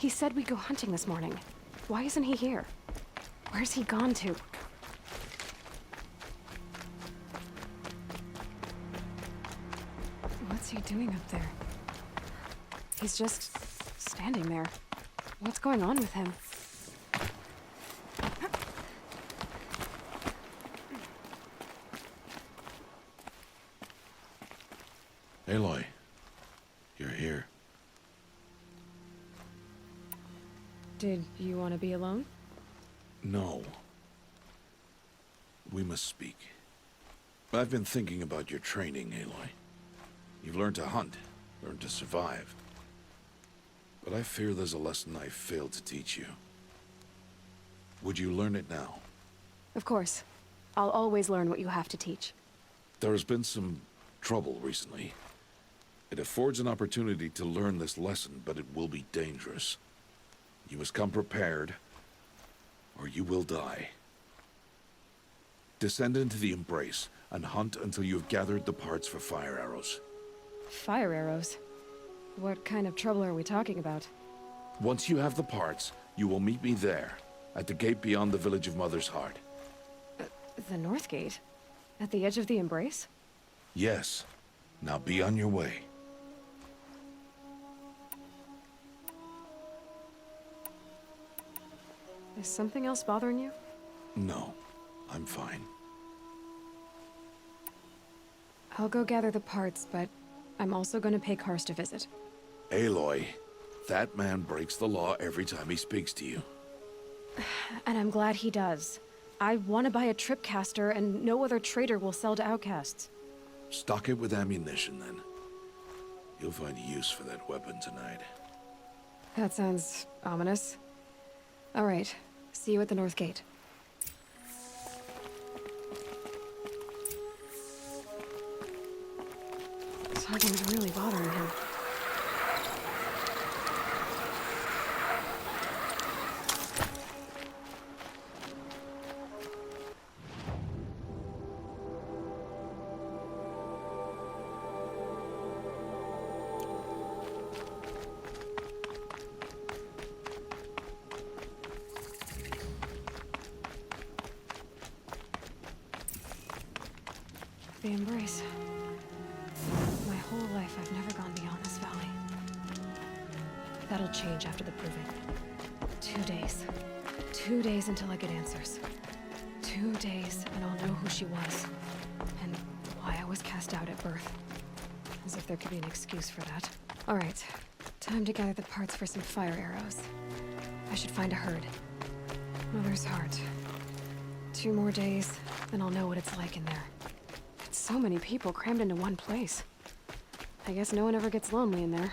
He said we'd go hunting this morning. Why isn't he here? Where's he gone to? What's he doing up there? He's just standing there. What's going on with him? Aloy, you're here. Did you want to be alone? No. We must speak. I've been thinking about your training, Aloy. You've learned to hunt, learned to survive. But I fear there's a lesson I failed to teach you. Would you learn it now? Of course. I'll always learn what you have to teach. There has been some trouble recently. It affords an opportunity to learn this lesson, but it will be dangerous. You must come prepared, or you will die. Descend into the Embrace, and hunt until you have gathered the parts for fire arrows. Fire arrows? What kind of trouble are we talking about? Once you have the parts, you will meet me there, at the gate beyond the village of Mother's Heart. The North Gate? At the edge of the Embrace? Yes. Now be on your way. Is something else bothering you? No, I'm fine. I'll go gather the parts, but I'm also going to pay Karst a visit. Aloy, that man breaks the law every time he speaks to you. And I'm glad he does. I want to buy a tripcaster, and no other trader will sell to outcasts. Stock it with ammunition, then. You'll find use for that weapon tonight. That sounds ominous. All right. See you at the North Gate. Something's really bothering him. The Embrace. My whole life, I've never gone beyond this valley. That'll change after the Proving. 2 days. 2 days until I get answers. 2 days, and I'll know who she was. And why I was cast out at birth. As if there could be an excuse for that. Alright. Time to gather the parts for some fire arrows. I should find a herd. Mother's Heart. 2 more days, then I'll know what it's like in there. So many people crammed into one place. I guess no one ever gets lonely in there.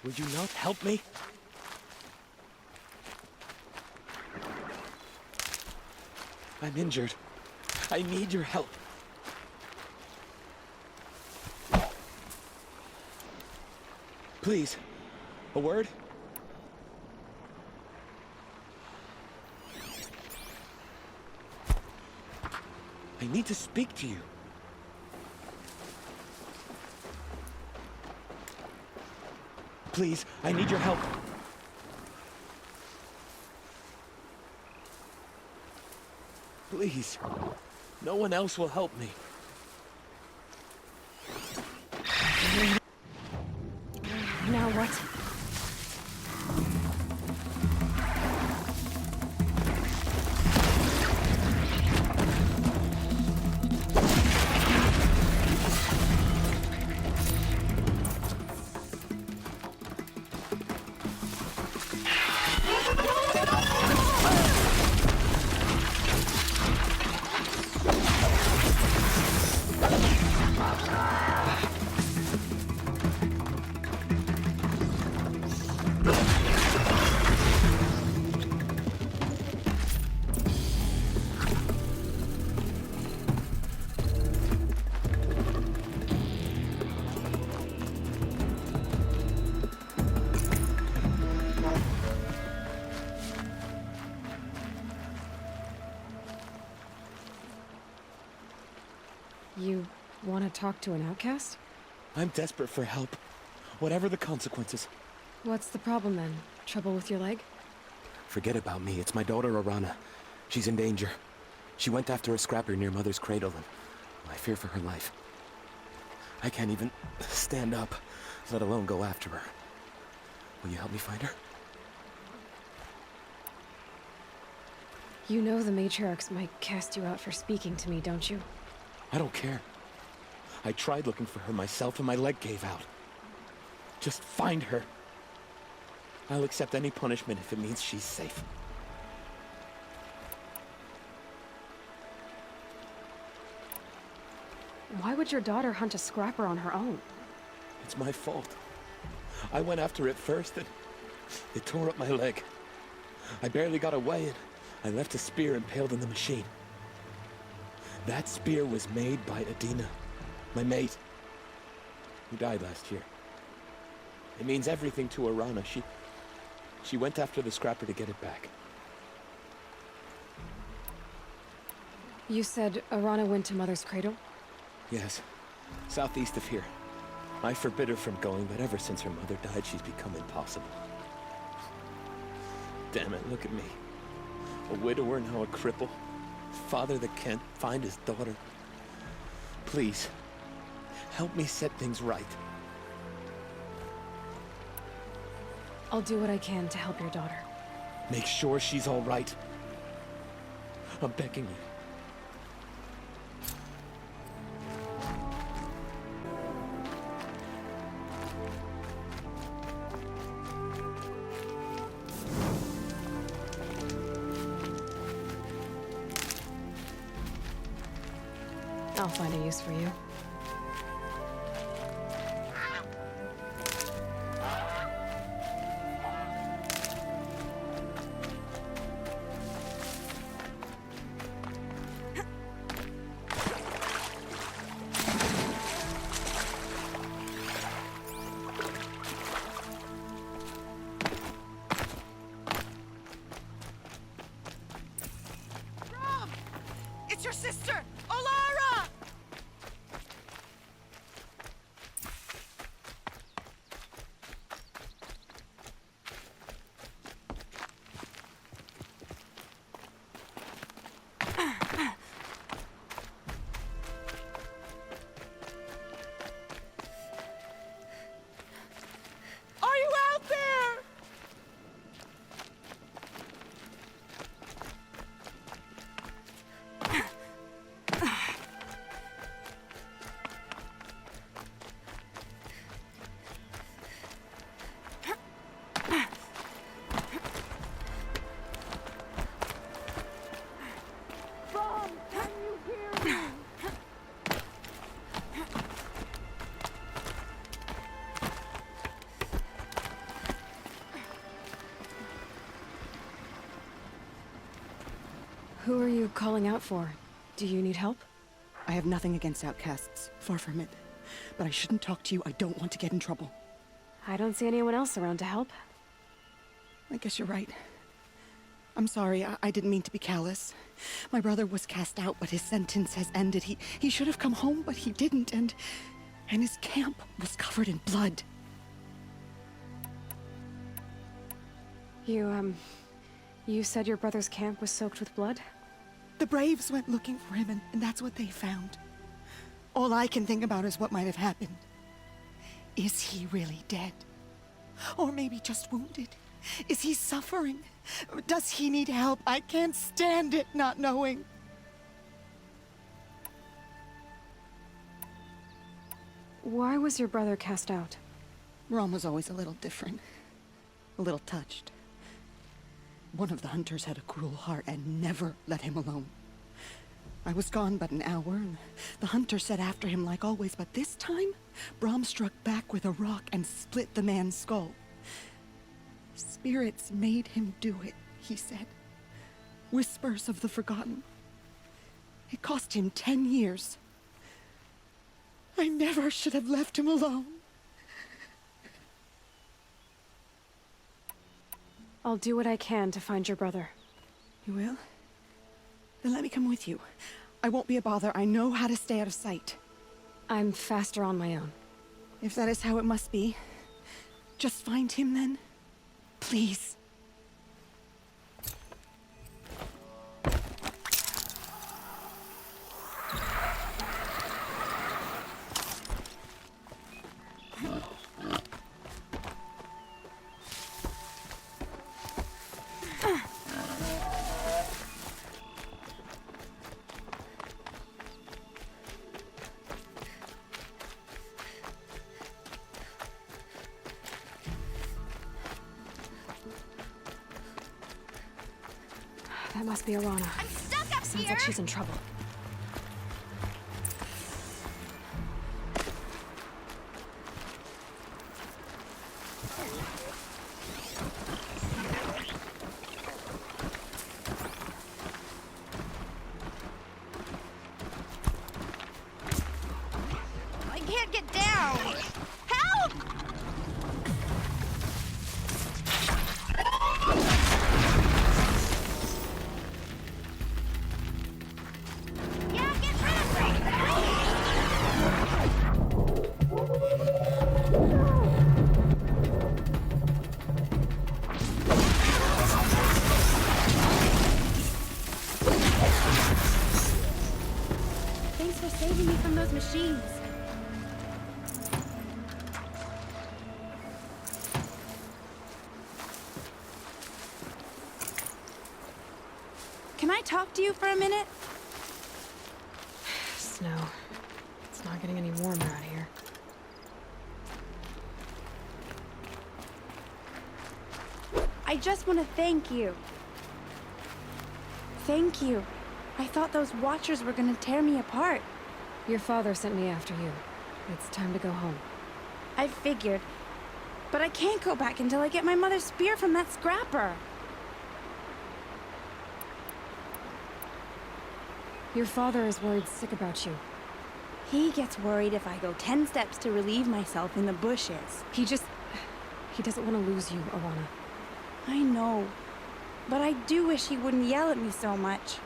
Would you not help me? I'm injured. I need your help. Please, a word? I need to speak to you. Please, I need your help. Please. No one else will help me. Now what? You want to talk to an outcast? I'm desperate for help. Whatever the consequences. What's the problem then? Trouble with your leg? Forget about me. It's my daughter, Arana. She's in danger. She went after a scrapper near Mother's cradle, and I fear for her life. I can't even stand up, let alone go after her. Will you help me find her? You know the matriarchs might cast you out for speaking to me, don't you? I don't care. I tried looking for her myself and my leg gave out. Just find her. I'll accept any punishment if it means she's safe. Why would your daughter hunt a scrapper on her own? It's my fault. I went after it first and it tore up my leg. I barely got away and I left a spear impaled in the machine. That spear was made by Adina, my mate, who died last year. It means everything to Arana. She went after the scrapper to get it back. You said Arana went to Mother's cradle? Yes, southeast of here. I forbid her from going, but ever since her mother died, she's become impossible. Damn it, look at me. A widower, now a cripple. Father that can't find his daughter. Please, help me set things right. I'll do what I can to help your daughter. Make sure she's all right. I'm begging you. I'll find a use for you. Rob! It's your sister, Olara! Are you out there? Mom, can you hear me? Who are you calling out for? Do you need help? I have nothing against outcasts. Far from it. But I shouldn't talk to you. I don't want to get in trouble. I don't see anyone else around to help. I guess you're right. I'm sorry, I didn't mean to be callous. My brother was cast out, but his sentence has ended. He should have come home, but he didn't, and his camp was covered in blood. You said your brother's camp was soaked with blood? The Braves went looking for him, and that's what they found. All I can think about is what might have happened. Is he really dead? Or maybe just wounded? Is he suffering? Does he need help? I can't stand it not knowing. Why was your brother cast out? Rom was always a little different. A little touched. One of the hunters had a cruel heart and never let him alone. I was gone but an hour, and the hunter set after him like always, but this time, Brom struck back with a rock and split the man's skull. Spirits made him do it, he said. Whispers of the forgotten. It cost him 10 years. I never should have left him alone. I'll do what I can to find your brother. You will? Then let me come with you. I won't be a bother. I know how to stay out of sight. I'm faster on my own. If that is how it must be, just find him then. Please. That must be Arana. I'm stuck up Sounds here! like she's in trouble. I can't get down! Help! Yeah, get rid of Thanks for saving me from those machines. Can I talk to you for a minute? Snow. It's not getting any warmer out here. I just want to thank you. Thank you. I thought those Watchers were gonna tear me apart. Your father sent me after you. It's time to go home. I figured. But I can't go back until I get my mother's spear from that scrapper. Your father is worried sick about you. He gets worried if I go 10 steps to relieve myself in the bushes. He doesn't want to lose you, Arana. I know. But I do wish he wouldn't yell at me so much.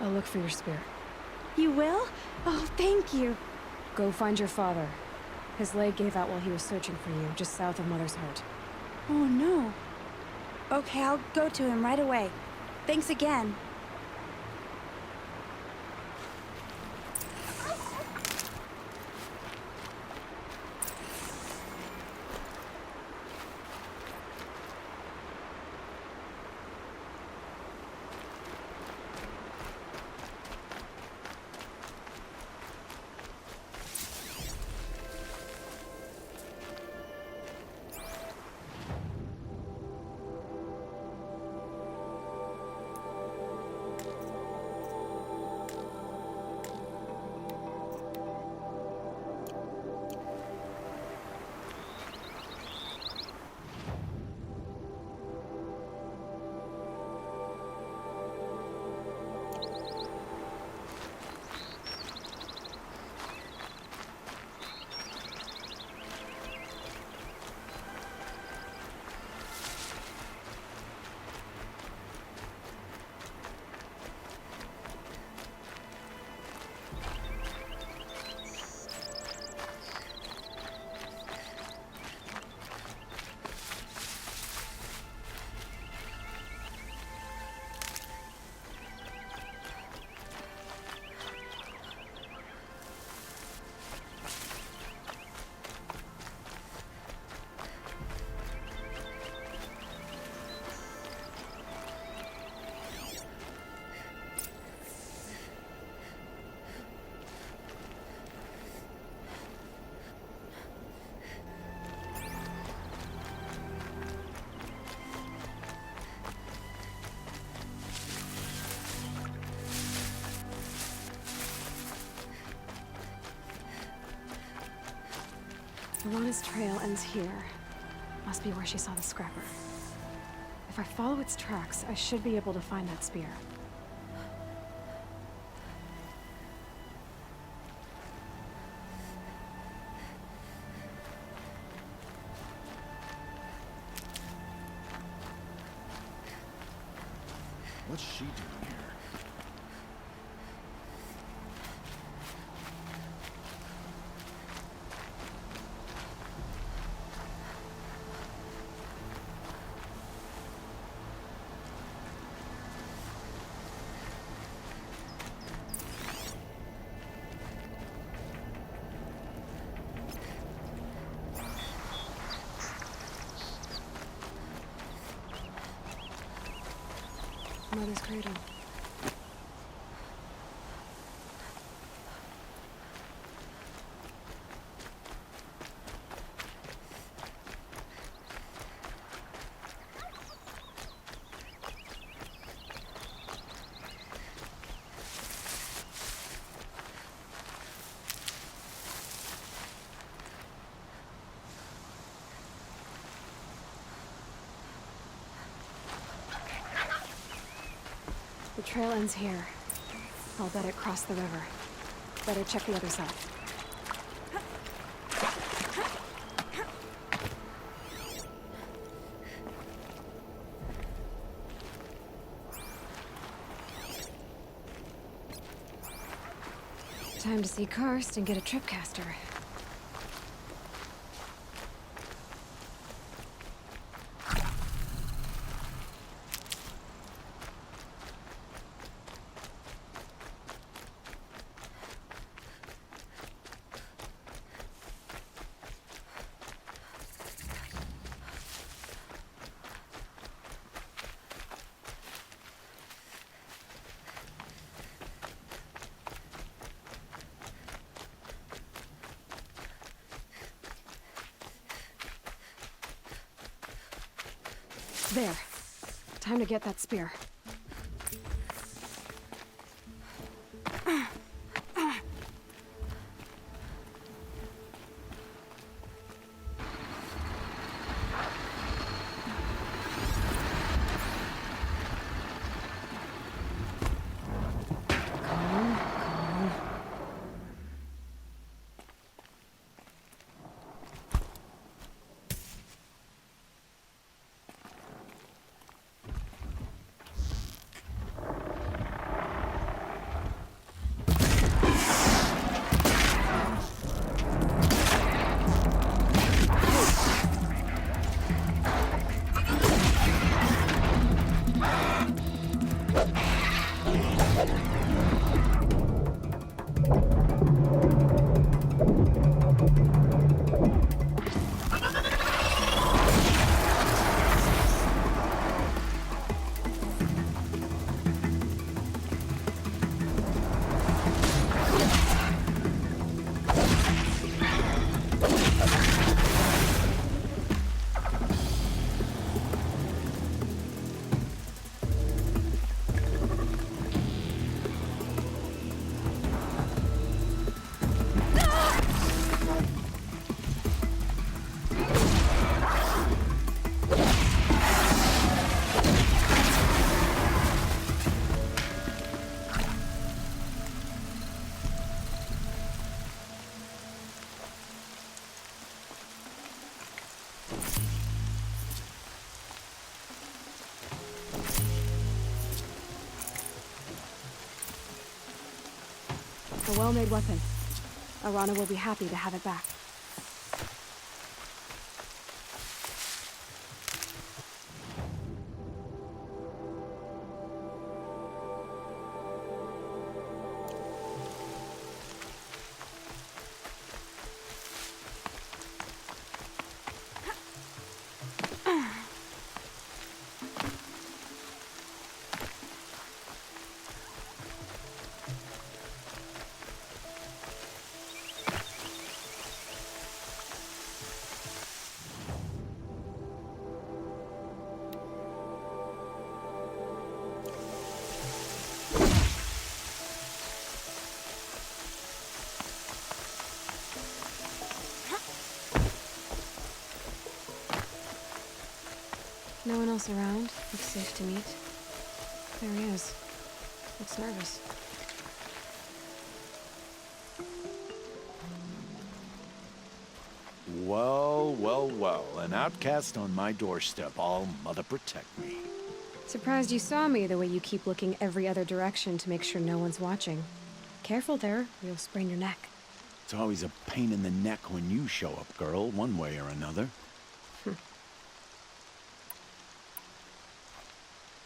I'll look for your spear. You will? Oh, thank you. Go find your father. His leg gave out while he was searching for you, just south of Mother's Heart. Oh, no. Okay, I'll go to him right away. Thanks again. Lana's trail ends here. Must be where she saw the scrapper. If I follow its tracks, I should be able to find that spear. What's she doing here? Mother's cradle. The trail ends here. I'll bet it crossed the river. Better check the other side. Time to see Karst and get a tripcaster. There. Time to get that spear. Calm, calm. A well-made weapon. Arana will be happy to have it back. else around, looks safe to meet. There he is. Looks nervous. Well, well, well. An outcast on my doorstep. All mother protect me. Surprised you saw me the way you keep looking every other direction to make sure no one's watching. Careful there, you'll sprain your neck. It's always a pain in the neck when you show up, girl, one way or another.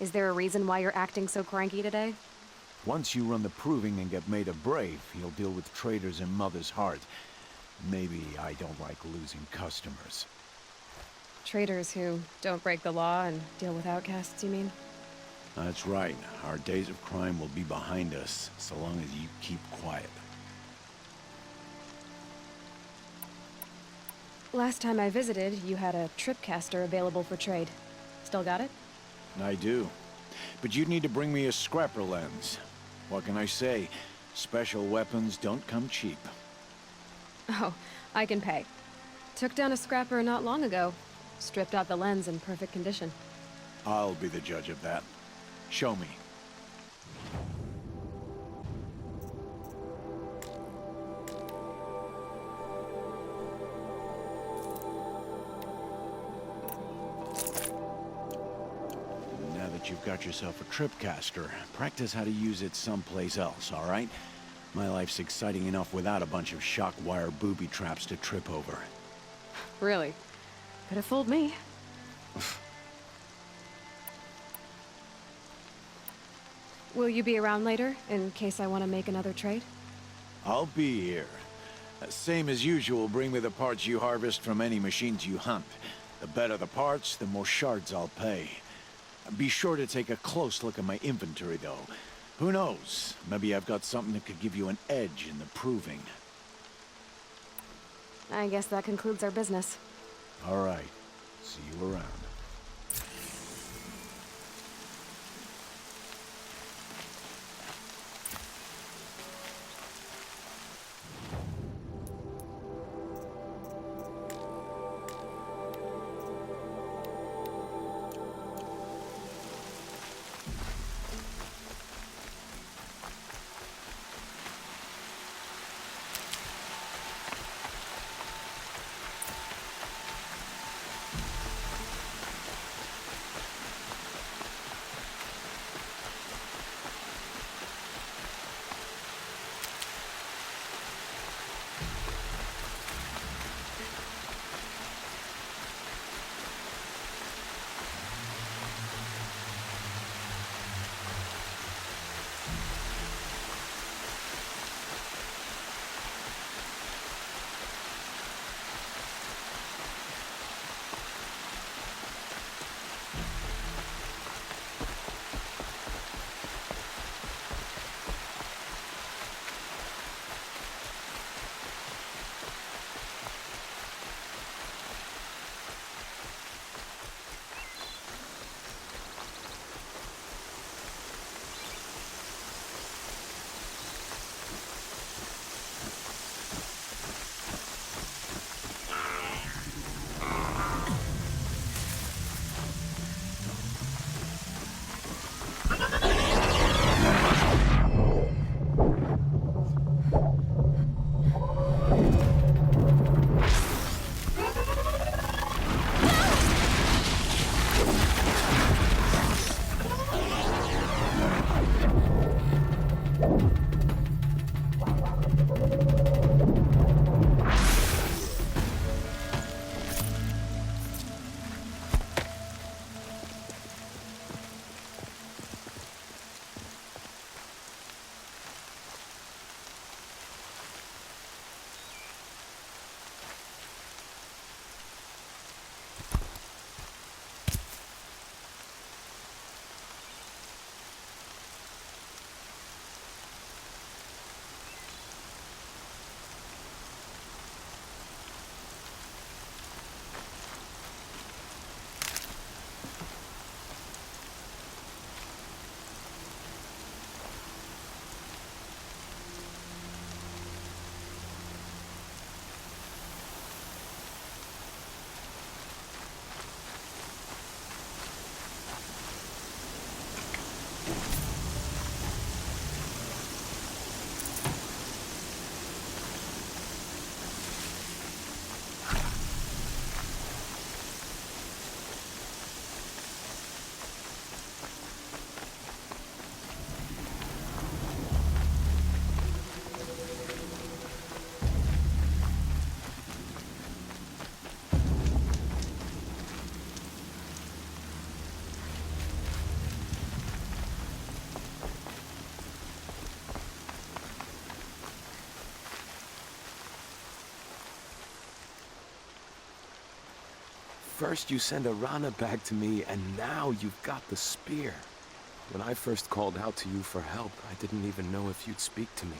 Is there a reason why you're acting so cranky today? Once you run the proving and get made a brave, you'll deal with traitors in Mother's heart. Maybe I don't like losing customers. Traitors who don't break the law and deal with outcasts, you mean? That's right. Our days of crime will be behind us, so long as you keep quiet. Last time I visited, you had a tripcaster available for trade. Still got it? I do. But you'd need to bring me a scrapper lens. What can I say? Special weapons don't come cheap. Oh, I can pay. Took down a scrapper not long ago. Stripped out the lens in perfect condition. I'll be the judge of that. Show me. Now that you've got yourself a tripcaster, practice how to use it someplace else, all right? My life's exciting enough without a bunch of shock wire booby traps to trip over. Really? Could have fooled me. Will you be around later, in case I want to make another trade? I'll be here. Same as usual, bring me the parts you harvest from any machines you hunt. The better the parts, the more shards I'll pay. Be sure to take a close look at my inventory, though. Who knows? Maybe I've got something that could give you an edge in the proving. I guess that concludes our business. All right. See you around. First you send Arana back to me, and now you've got the spear. When I first called out to you for help, I didn't even know if you'd speak to me.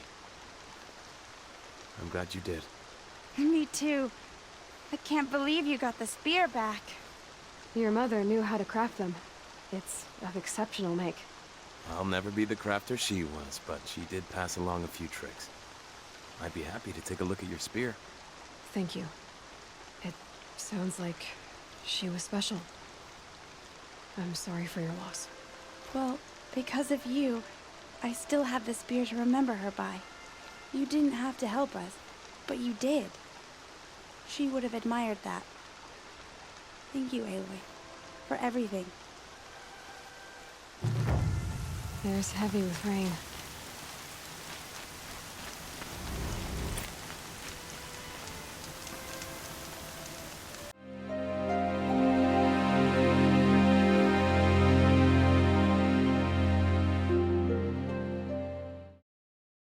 I'm glad you did. Me too. I can't believe you got the spear back. Your mother knew how to craft them. It's of exceptional make. I'll never be the crafter she was, but she did pass along a few tricks. I'd be happy to take a look at your spear. Thank you. It sounds like she was special. I'm sorry for your loss. Well, because of you, I still have the spear to remember her by. You didn't have to help us, but you did. She would have admired that. Thank you, Aloy, for everything. There's heavy with rain.